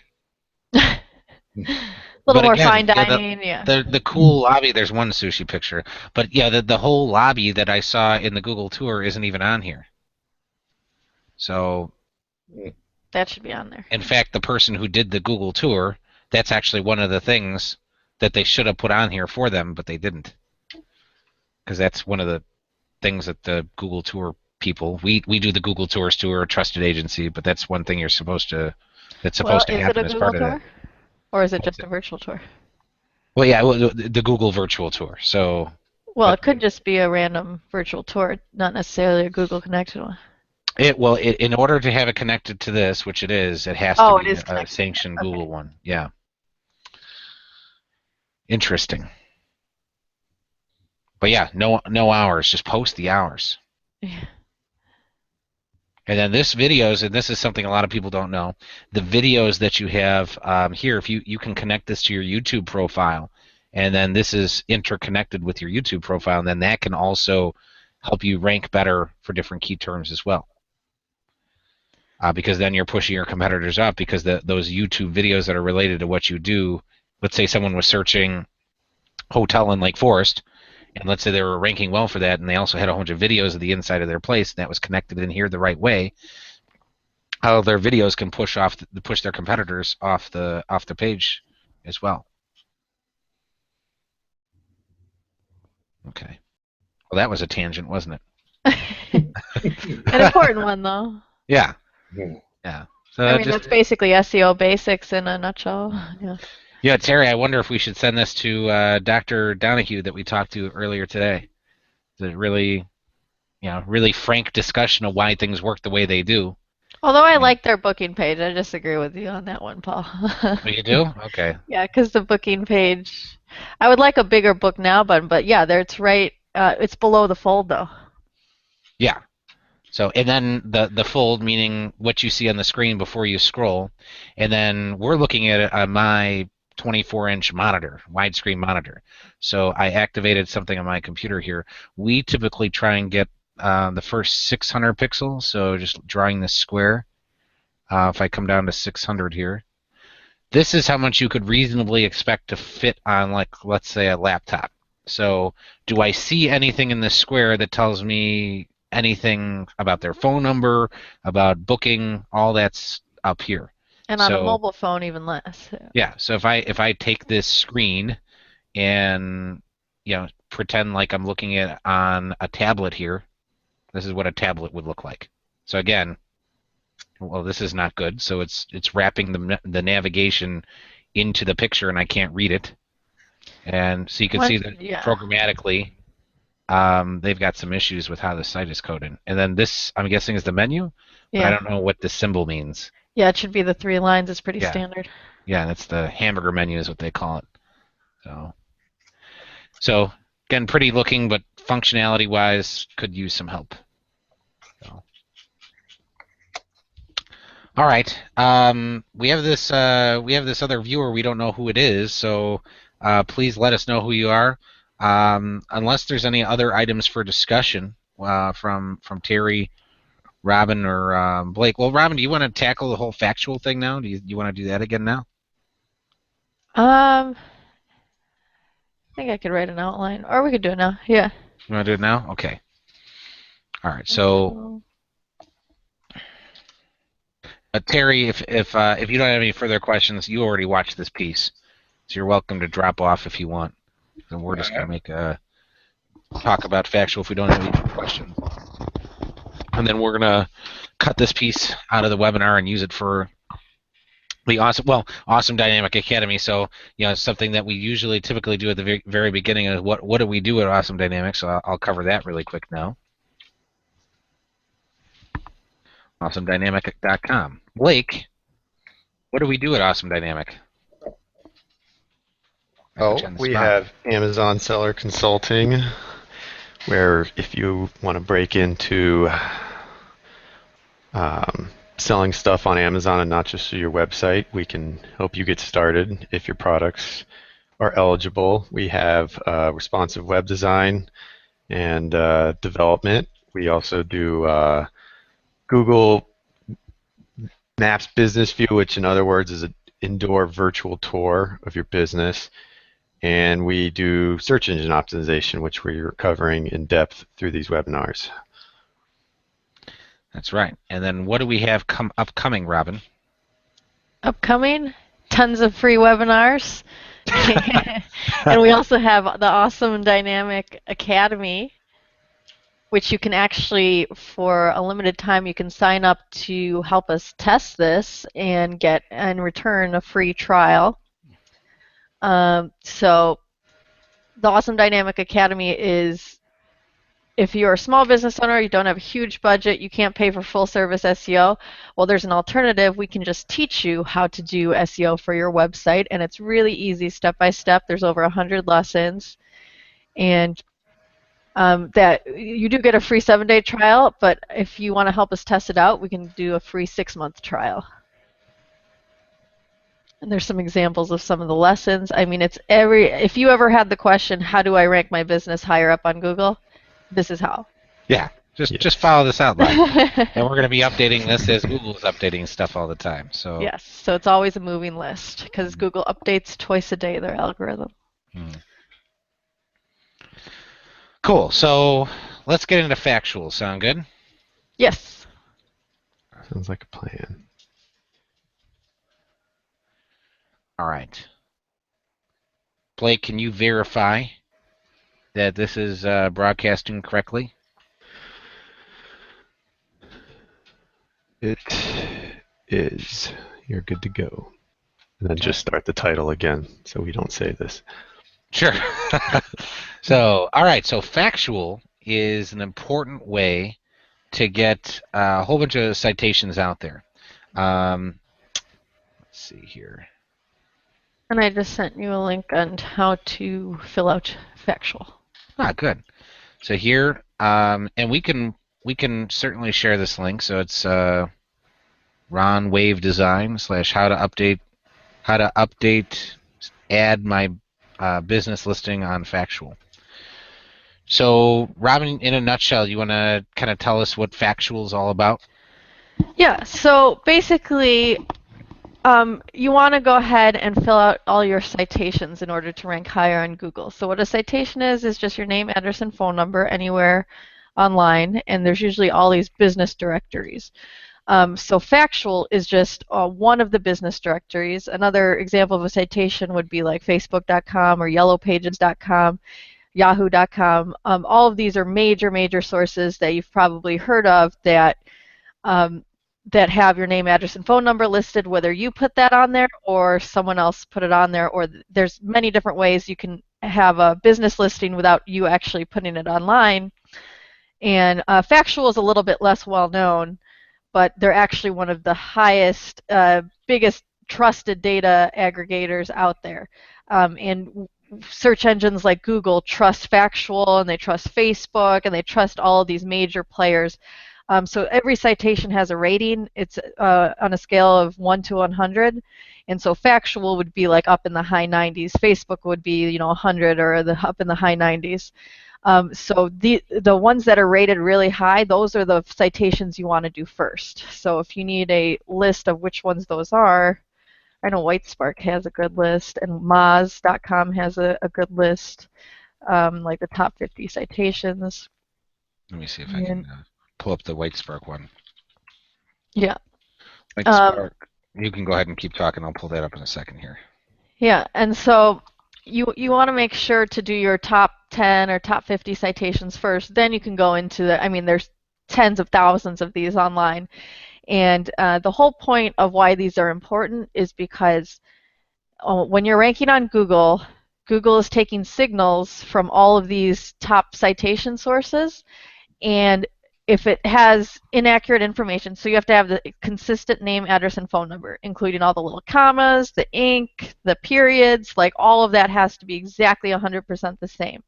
A little more fine dining, The cool lobby, there's one sushi picture. But yeah, the whole lobby that I saw in the Google tour isn't even on here. So that should be on there. In fact, the person who did the Google tour, that's actually one of the things that they should have put on here for them, but they didn't. Because that's one of the things that the Google tour people, we do the Google tours to, we're a trusted agency, but that's one thing that's supposed to happen as part of that. Or is it just a virtual tour? Well, yeah, the Google virtual tour. So. Well, it could just be a random virtual tour, not necessarily a Google connected one. In order to have it connected to this, which it is, it has to be a sanctioned Google one. Yeah. Interesting. But yeah, no hours. Just post the hours. Yeah. And then this is something a lot of people don't know. The videos that you have here, if you can connect this to your YouTube profile, and then this is interconnected with your YouTube profile, and then that can also help you rank better for different key terms as well. Because then you're pushing your competitors up because those YouTube videos that are related to what you do, let's say someone was searching hotel in Lake Forest, and let's say they were ranking well for that, and they also had a bunch of videos of the inside of their place, and that was connected in here the right way. How their videos can push their competitors off the page as well. Okay. Well, that was a tangent, wasn't it? An important one, though. Yeah. Yeah. So I mean, that's basically SEO basics in a nutshell. Yeah. Yeah, Terry, I wonder if we should send this to Dr. Donahue that we talked to earlier today. It's a really frank discussion of why things work the way they do. Although I like their booking page, I disagree with you on that one, Paul. Oh, you do? Okay. Yeah, because the booking page, I would like a bigger book now button, but yeah, it's right. It's below the fold, though. Yeah. So, and then the fold, meaning what you see on the screen before you scroll, and then we're looking at it on my 24-inch monitor, widescreen monitor. So I activated something on my computer here. We typically try and get the first 600 pixels, so just drawing this square. If I come down to 600 here, this is how much you could reasonably expect to fit on, like, let's say, a laptop. So do I see anything in this square that tells me anything about their phone number, about booking? All that's up here. And on a mobile phone, even less. Yeah. So if I take this screen and pretend like I'm looking at on a tablet here, this is what a tablet would look like. So again, well, this is not good. So it's wrapping the navigation into the picture, and I can't read it. And so you can see that programmatically, they've got some issues with how the site is coded. And then this, I'm guessing, is the menu. But I don't know what this symbol means. Yeah, it should be the 3 lines. It's pretty standard. Yeah, that's the hamburger menu is what they call it. So again, pretty looking, but functionality-wise, could use some help. So. All right. We have this other viewer. We don't know who it is, so please let us know who you are. Unless there's any other items for discussion from Terry, Robin, or Blake. Well, Robin, do you want to tackle the whole factual thing now? Do you want to do that again now? I think I could write an outline, or we could do it now. Yeah. You want to do it now? Okay. All right. So, Terry, if you don't have any further questions, you already watched this piece, so you're welcome to drop off if you want. And we're just gonna make a talk about factual if we don't have any questions. And then we're gonna cut this piece out of the webinar and use it for the awesome Dynamic Academy. So something that we usually typically do at the very beginning is what do we do at Awesome Dynamic? So I'll cover that really quick now. AwesomeDynamic.com. Blake, what do we do at Awesome Dynamic? We have Amazon Seller Consulting, where if you want to break into selling stuff on Amazon and not just through your website, we can help you get started if your products are eligible. We have responsive web design and development. We also do Google Maps Business View, which in other words is an indoor virtual tour of your business. And we do search engine optimization, which we're covering in depth through these webinars. That's right. And then what do we have upcoming, Robin? Upcoming? Tons of free webinars. And we also have the Awesome Dynamic Academy, which you can actually, for a limited time, you can sign up to help us test this and get, in return, a free trial. So the Awesome Dynamic Academy is, if you're a small business owner, you don't have a huge budget, you can't pay for full service SEO, well, there's an alternative. We can just teach you how to do SEO for your website, and it's really easy, step by step. There's over 100 lessons, and that you do get a free 7-day trial, but if you want to help us test it out, we can do a free 6-month trial. And there's some examples of some of the lessons. I mean, if you ever had the question, how do I rank my business higher up on Google? This is how. Yeah, just follow this outline. And we're going to be updating this as Google is updating stuff all the time. So yes, so it's always a moving list because Google updates twice a day their algorithm. Cool. So let's get into factual. Sound good? Yes. Sounds like a plan. All right. Blake, can you verify that this is broadcasting correctly? It is. You're good to go. And then just start the title again so we don't say this. Sure. So, all right. So factual is an important way to get a whole bunch of citations out there. Let's see here. And I just sent you a link on how to fill out factual. Ah, good. So here, and we can certainly share this link. So it's Ron Wave Design / how to update add my business listing on factual. So Robin, in a nutshell, you want to kind of tell us what factual is all about? Yeah. So basically, you want to go ahead and fill out all your citations in order to rank higher on Google. So what a citation is just your name, address, and phone number anywhere online, and there's usually all these business directories. So factual is just one of the business directories. Another example of a citation would be like Facebook.com or YellowPages.com, Yahoo.com. All of these are major sources that you've probably heard of that that have your name, address, and phone number listed, whether you put that on there or someone else put it on there, or there's many different ways you can have a business listing without you actually putting it online. And factual is a little bit less well known, but they're actually one of the highest, biggest trusted data aggregators out there. And search engines like Google trust factual, and they trust Facebook, and they trust all of these major players. So every citation has a rating. It's on a scale of 1 to 100. And so factual would be like up in the high 90s. Facebook would be 100 or up in the high 90s. So the ones that are rated really high, those are the citations you want to do first. So if you need a list of which ones those are, I know WhiteSpark has a good list, and Moz.com has a good list, like the top 50 citations. Let me see if I can pull up the WhiteSpark one. Yeah. WhiteSpark. You can go ahead and keep talking. I'll pull that up in a second here. Yeah, and so you want to make sure to do your top 10 or top 50 citations first. Then you can go into there's tens of thousands of these online. And the whole point of why these are important is because when you're ranking on Google, Google is taking signals from all of these top citation sources, and if it has inaccurate information, so you have to have the consistent name, address, and phone number, including all the little commas, the ink, the periods, like all of that has to be exactly 100% the same.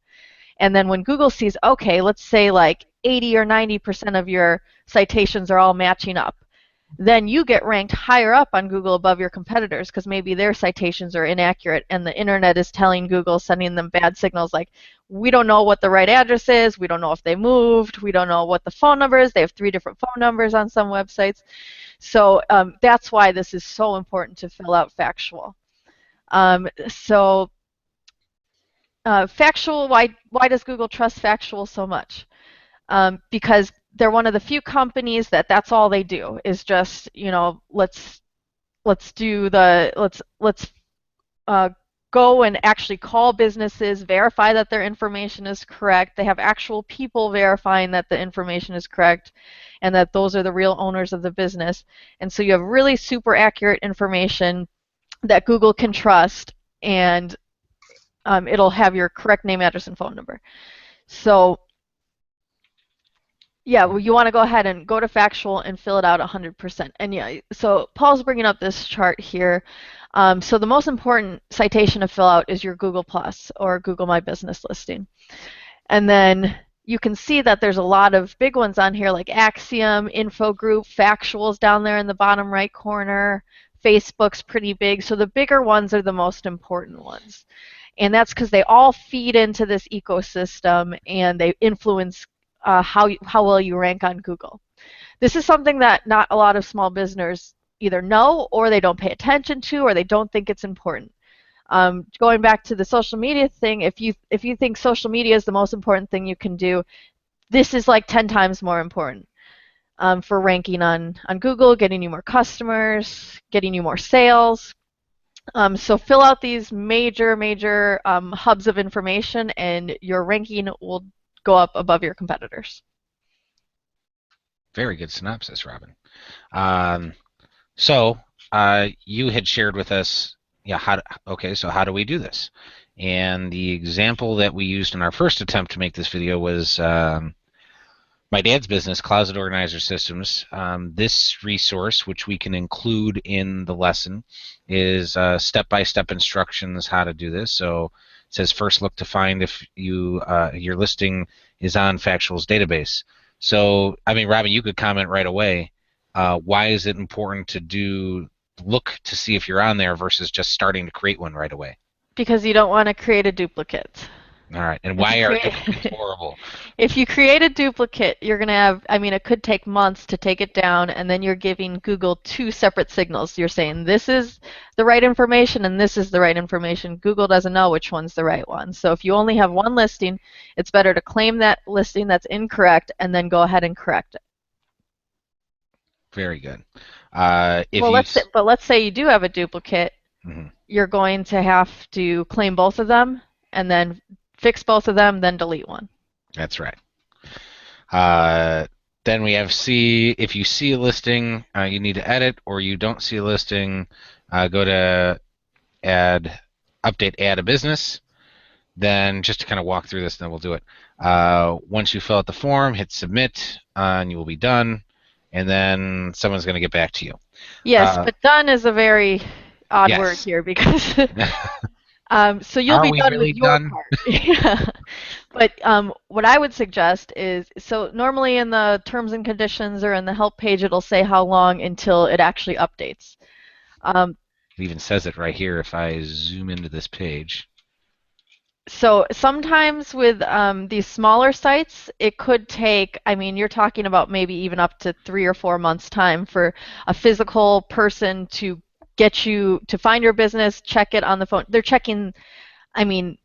And then when Google sees, okay, let's say like 80 or 90% of your citations are all matching up, then you get ranked higher up on Google above your competitors because maybe their citations are inaccurate and the internet is telling Google, sending them bad signals like, we don't know what the right address is, we don't know if they moved, we don't know what the phone number is. They have 3 different phone numbers on some websites. So that's why this is so important to fill out factual. Factual, why does Google trust factual so much? Because they're one of the few companies that's all they do is just let's go and actually call businesses, verify that their information is correct. They have actual people verifying that the information is correct and that those are the real owners of the business. And so you have really super accurate information that Google can trust, and it'll have your correct name, address, and phone number. So yeah, well, you want to go ahead and go to factual and fill it out 100%. And yeah, so Paul's bringing up this chart here. So the most important citation to fill out is your Google Plus or Google My Business listing. And then you can see that there's a lot of big ones on here like Axiom, Info Group, Factual's down there in the bottom right corner. Facebook's pretty big. So the bigger ones are the most important ones. And that's because they all feed into this ecosystem and they influence how well you rank on Google. This is something that not a lot of small businesses either know or they don't pay attention to or they don't think it's important. Going back to the social media thing, if you think social media is the most important thing you can do, this is like 10 times more important for ranking on Google, getting you more customers, getting you more sales. So fill out these major hubs of information and your ranking will go up above your competitors. Very good synopsis, Robin. So you had shared with us, so how do we do this? And the example that we used in our first attempt to make this video was my dad's business, Closet Organizer Systems. This resource, which we can include in the lesson, is step-by-step instructions how to do this. So it says first look to find if your listing is on Factual's database. So, I mean, Robin, you could comment right away. Why is it important to look to see if you're on there versus just starting to create one right away? Because you don't want to create a duplicate. All right, and why are duplicates horrible? If you create a duplicate, you're going to have, it could take months to take it down, and then you're giving Google 2 separate signals. You're saying this is the right information and this is the right information. Google doesn't know which one's the right one. So if you only have one listing, it's better to claim that listing that's incorrect and then go ahead and correct it. Very good. Let's say you do have a duplicate. Mm-hmm. You're going to have to claim both of them and then fix both of them, then delete one. That's right. Then we have C. If you see a listing you need to edit, or you don't see a listing, go to update add a business. Then just to kind of walk through this, then we'll do it. Once you fill out the form, hit submit, and you will be done. And then someone's going to get back to you. Yes, but done is a very odd word here because so you'll be done with your part. Yeah. But what I would suggest is, so normally in the terms and conditions or in the help page, it'll say how long until it actually updates. It even says it right here if I zoom into this page. So sometimes with these smaller sites, it could take, I mean, you're talking about maybe even up to 3 or 4 months time for a physical person to get you to find your business, check it on the phone. They're checking, I mean,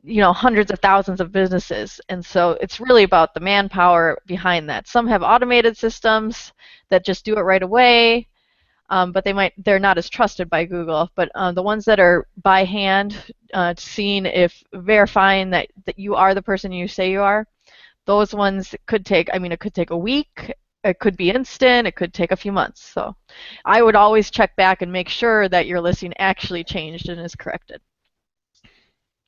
hundreds of thousands of businesses. And so it's really about the manpower behind that. Some have automated systems that just do it right away. But they're not as trusted by Google. But the ones that are by hand, verifying that you are the person you say you are, those ones could take, I mean, it could take a week, it could be instant, it could take a few months. So I would always check back and make sure that your listing actually changed and is corrected.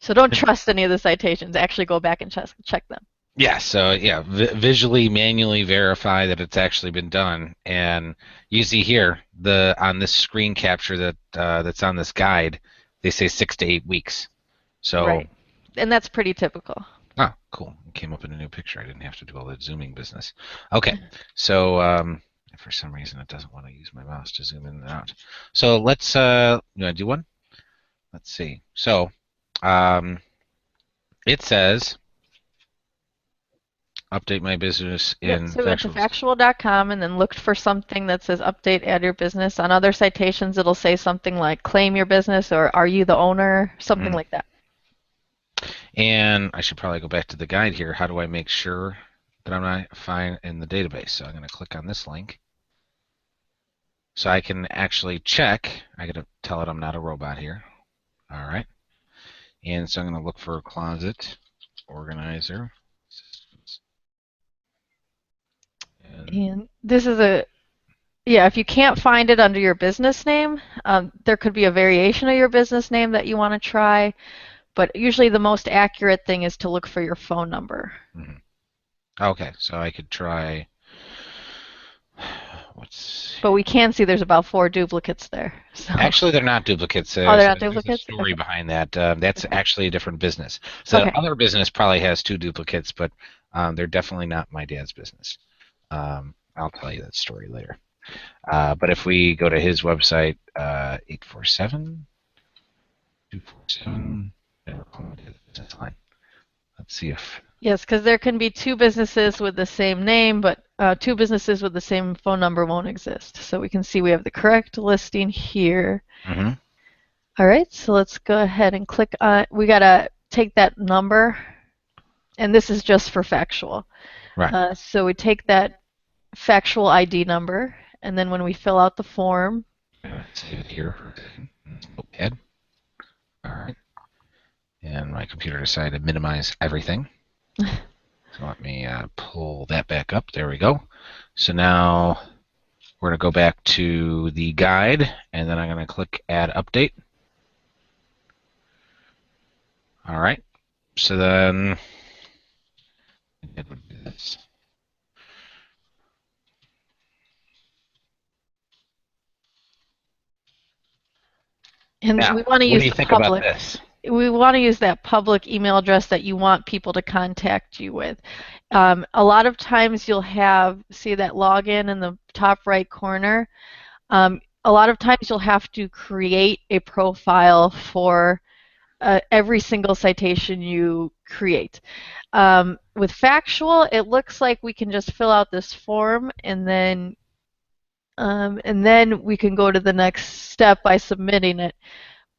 So don't trust any of the citations, actually go back and check them. Yeah, so yeah, visually, manually verify that it's actually been done. And you see here, on this screen capture that's on this guide, they say 6 to 8 weeks. So, right. And that's pretty typical. Oh, cool. It came up in a new picture. I didn't have to do all that zooming business. Okay, so for some reason it doesn't want to use my mouse to zoom in and out. So let's, you want to do one? Let's see. So it says, update my business in so went to factual.com and then looked for something that says update, add your business. On other citations, it'll say something like claim your business or are you the owner, something like that. And I should probably go back to the guide here. How do I make sure that I'm not fine in the database? So I'm going to click on this link. So I can actually check. I got to tell it I'm not a robot here. All right. And so I'm going to look for closet organizer. And this is if you can't find it under your business name, there could be a variation of your business name that you want to try. But usually the most accurate thing is to look for your phone number. Mm-hmm. Okay, so I could try. But we can see there's about 4 duplicates there. So. Actually, they're not duplicates. They're not duplicates? There's a story behind that. That's actually a different business. So the other business probably has 2 duplicates, but they're definitely not my dad's business. I'll tell you that story later. But if we go to his website, 847-247, let's see if... Yes, because there can be 2 businesses with the same name, but 2 businesses with the same phone number won't exist. So we can see we have the correct listing here. Mm-hmm. All right, so let's go ahead and click on, we got to take that number, and this is just for factual. Right. So we take that factual ID number, and then when we fill out the form. Save it here. Okay. All right. And my computer decided to minimize everything. So let me pull that back up. There we go. So now we're going to go back to the guide, and then I'm going to click Add Update. All right. So then it would be this. And now, we want to use what do you think about this? We want to use that public email address that you want people to contact you with. A lot of times you'll see that login in the top right corner. A lot of times you'll have to create a profile for every single citation you create. With Factual, it looks like we can just fill out this form and then we can go to the next step by submitting it.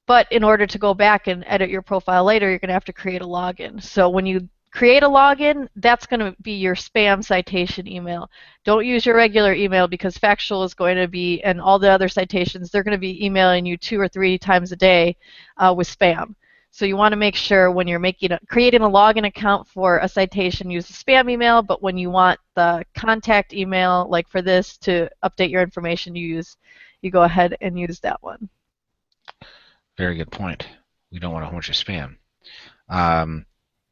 But in order to go back and edit your profile later, you're going to have to create a login. So when you create a login, that's going to be your spam citation email. Don't use your regular email because Factual is going to be, and all the other citations, they're going to be emailing you 2 or 3 times a day with spam. So you want to make sure when you're creating a login account for a citation, use the spam email, but when you want the contact email, like for this, to update your information, you go ahead and use that one. Very good point. We don't want a whole bunch of spam.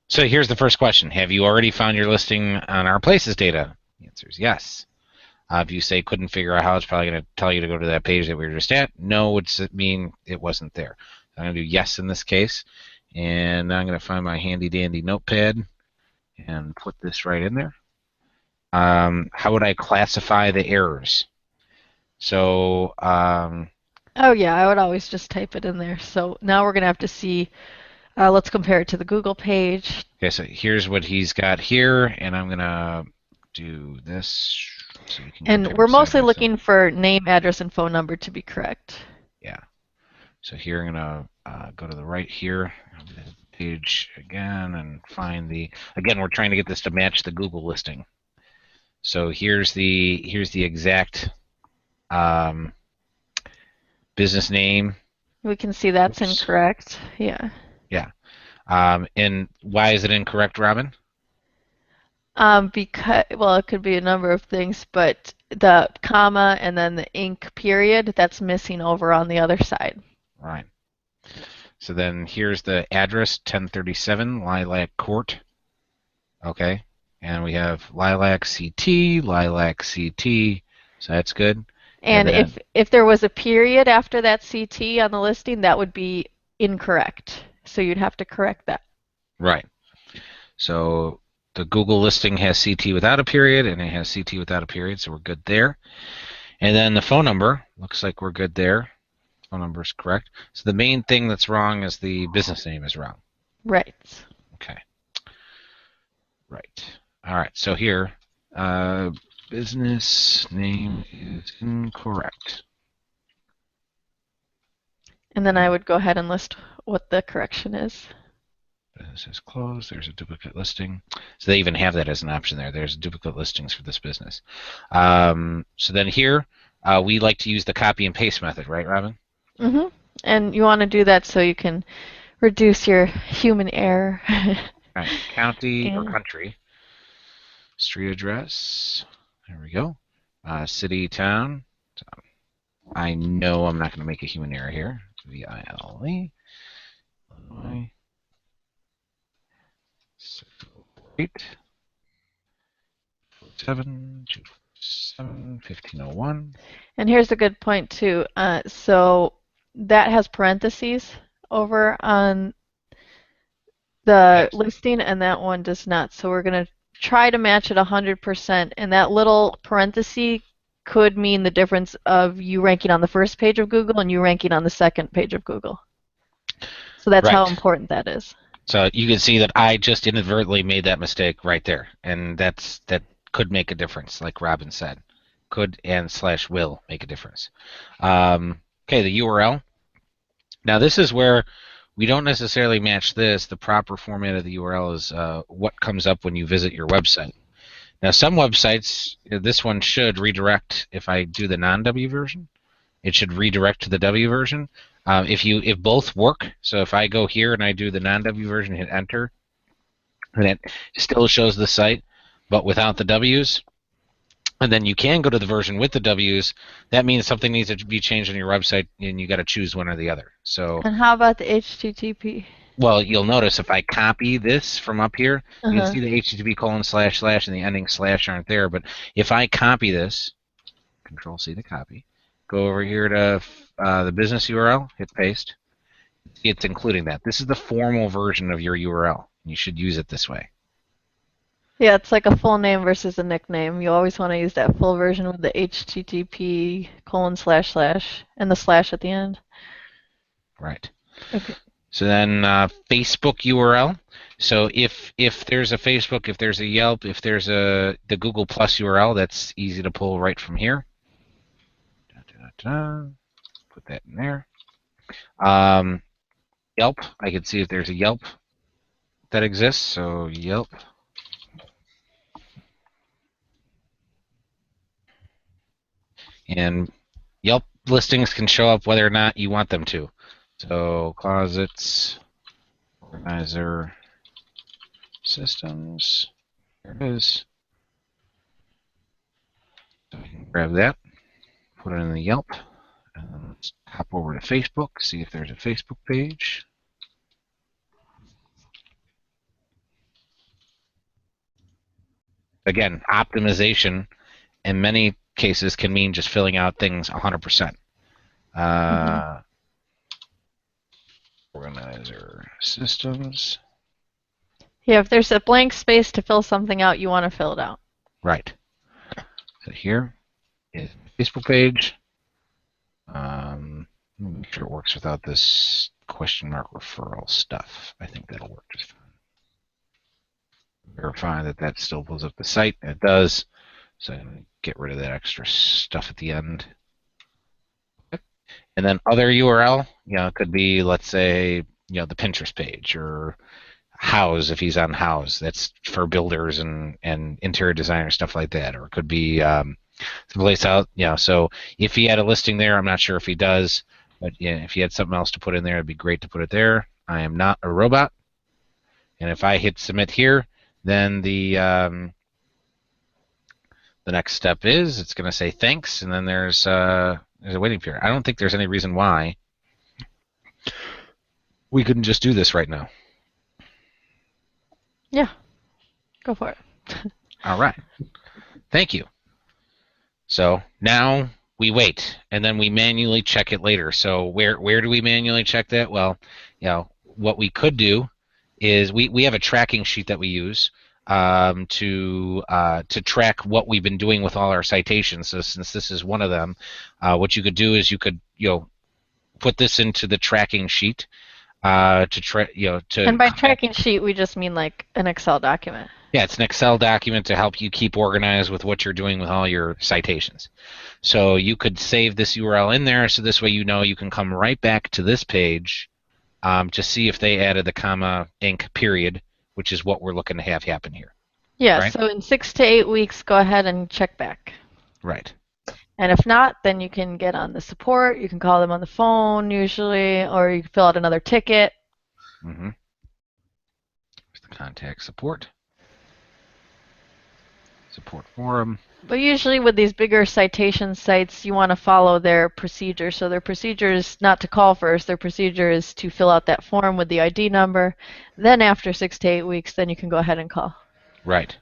So here's the first question. Have you already found your listing on our places data? The answer is yes. If you say couldn't figure out how, it's probably going to tell you to go to that page that we were just at. No would mean it wasn't there. I'm going to do yes in this case. And I'm going to find my handy dandy notepad. and put this right in there. How would I classify the errors? So, oh yeah, I would always just type it in there. So now we're gonna have to see. Let's compare it to the Google page. okay, so here's what he's got here, and I'm gonna do this so we can And compare we're side mostly by side. looking for name, address, and phone number to be correct. Yeah. So here I'm gonna go to the right here, page again, and find the. Again, we're trying to get this to match the Google listing. So here's the exact business name. We can see that's Oops. incorrect. Yeah. Yeah. And why is it incorrect, Robin? Because, well, it could be a number of things, but the comma and then the ink period, that's missing over on the other side. Right. So then here's the address, 1037 Lilac Court. Okay. And we have Lilac CT, Lilac CT. So that's good. And then, if there was a period after that CT on the listing, that would be incorrect. So you'd have to correct that. right. So the Google listing has CT without a period, and it has CT without a period, so we're good there. And then the phone number, looks like we're good there. Phone number is correct. So the main thing that's wrong is the business name is wrong. Right. Okay. Right. All right. So here, business name is incorrect. And then I would go ahead and list what the correction is. Business is closed. There's a duplicate listing. So they even have that as an option there. There's duplicate listings for this business. So then here, we like to use the copy and paste method, right, Robin? Mm-hmm. And you want to do that so you can reduce your human error. Right. County or country. Street address. There we go. City, town. I know I'm not going to make a human error here. VILE. Illinois. 1501. And here's a good point too. So that has parentheses over on the listing, and that one does not. So we're going to try to match it 100%, and that little parenthesis could mean the difference of you ranking on the first page of Google and you ranking on the second page of Google. So that's how important that is. So you can see that I just inadvertently made that mistake right there, and that could make a difference, like Robin said. Could and / will make a difference. Okay, the URL. Now this is where we don't necessarily match this. The proper format of the URL is what comes up when you visit your website. Now some websites, this one should redirect. If I do the non-W version, it should redirect to the W version. If both work, so if I go here and I do the non-W version, hit enter, and it still shows the site, but without the W's, and then you can go to the version with the W's, that means something needs to be changed on your website, and you got to choose one or the other. So. And how about the HTTP? Well, you'll notice if I copy this from up here, you can see the HTTP:// and the ending / aren't there. But if I copy this, Control C to copy, go over here to the business URL, hit paste. It's including that. This is the formal version of your URL. You should use it this way. Yeah, it's like a full name versus a nickname. You always want to use that full version with the HTTP:// and the slash at the end. Right. Okay. So then Facebook URL. So if there's a Facebook, if there's a Yelp, if there's the Google Plus URL, that's easy to pull right from here. Put that in there. Yelp, I can see if there's a Yelp that exists. So Yelp. And Yelp listings can show up whether or not you want them to. So closets, organizer, systems. There it is. So I can grab that, put it in the Yelp, and then let's hop over to Facebook, see if there's a Facebook page. Again, optimization in many cases can mean just filling out things 100%. Organizer systems. Yeah, if there's a blank space to fill something out, you want to fill it out. Right. So here is the Facebook page. Let me make sure it works without this question mark referral stuff. I think that'll work just fine. Verify that that still pulls up the site. It does. So I'm going to get rid of that extra stuff at the end. And then other URL, it could be, let's say, the Pinterest page, or House if he's on House. That's for builders and interior designers, stuff like that. Or it could be someplace out. So if he had a listing there, I'm not sure if he does, but if he had something else to put in there, it'd be great to put it there. I am not a robot. And if I hit submit here, then the next step is it's going to say thanks, and then there's a waiting period. I don't think there's any reason why we couldn't just do this right now. Yeah, go for it. All right. Thank you. So now we wait, and then we manually check it later. So where do we manually check that? Well, what we could do is we have a tracking sheet that we use to track what we've been doing with all our citations. So since this is one of them, what you could do is you could put this into the tracking sheet And by tracking sheet, we just mean like an Excel document. Yeah, it's an Excel document to help you keep organized with what you're doing with all your citations. So you could save this URL in there, so this way you can come right back to this page to see if they added the comma, inc, period, which is what we're looking to have happen here. Yeah, right? So in 6 to 8 weeks, go ahead and check back. Right. And if not, then you can get on the support. You can call them on the phone usually, or you can fill out another ticket. Mm-hmm. There's the contact support forum. But usually with these bigger citation sites, you want to follow their procedure. So their procedure is not to call first. Their procedure is to fill out that form with the ID number. Then after 6 to 8 weeks, then you can go ahead and call. Right.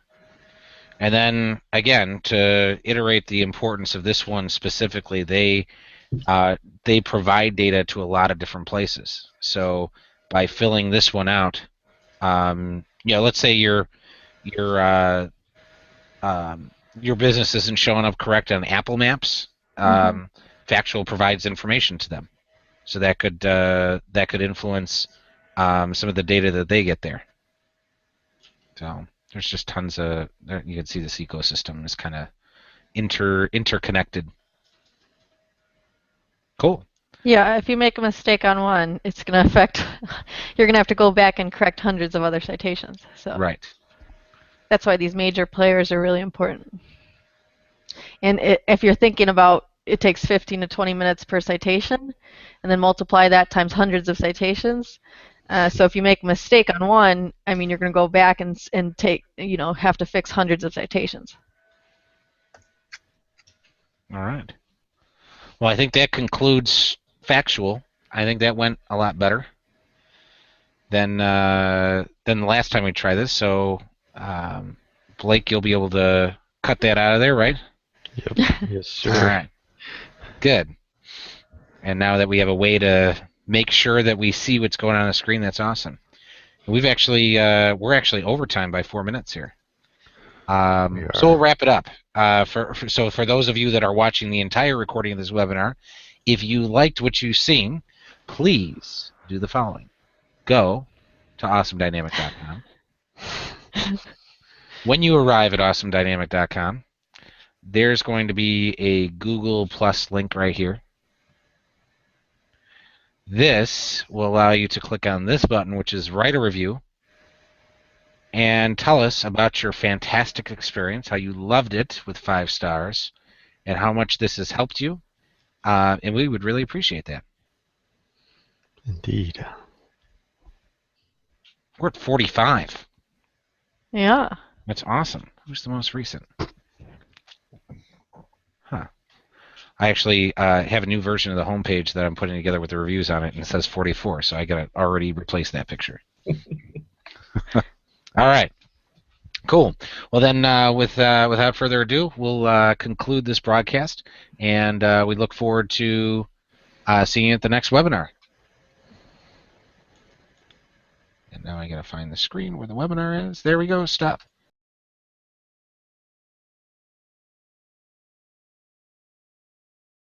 And then, again, to iterate the importance of this one specifically, they provide data to a lot of different places. So by filling this one out, let's say your business isn't showing up correct on Apple Maps. Factual provides information to them, so that could influence some of the data that they get there. So there's just tons of, you can see this ecosystem is kind of interconnected. Cool. Yeah, if you make a mistake on one, it's going to affect, you're going to have to go back and correct hundreds of other citations. So right. That's why these major players are really important. And if you're thinking about it takes 15 to 20 minutes per citation, and then multiply that times hundreds of citations. So if you make a mistake on one, you're going to go back and have to fix hundreds of citations. All right. Well, I think that concludes factual. I think that went a lot better than the last time we tried this. So, Blake, you'll be able to cut that out of there, right? Yep. Yes, sir. All right. Good. And now that we have a way to make sure that we see what's going on the screen, that's awesome. We're actually overtime by 4 minutes here. So we'll wrap it up. So for those of you that are watching the entire recording of this webinar, if you liked what you've seen, please do the following. Go to awesomedynamic.com. When you arrive at awesomedynamic.com, there's going to be a Google Plus link right here. This will allow you to click on this button, which is write a review, and tell us about your fantastic experience, how you loved it with 5 stars, and how much this has helped you. And we would really appreciate that. Indeed. We're at 45. Yeah. That's awesome. Who's the most recent? Huh. I actually have a new version of the homepage that I'm putting together with the reviews on it, and it says 44, so I got to already replace that picture. All right. Cool. Well, then, without further ado, we'll conclude this broadcast, and we look forward to seeing you at the next webinar. And now I gotta find the screen where the webinar is. There we go. Stop.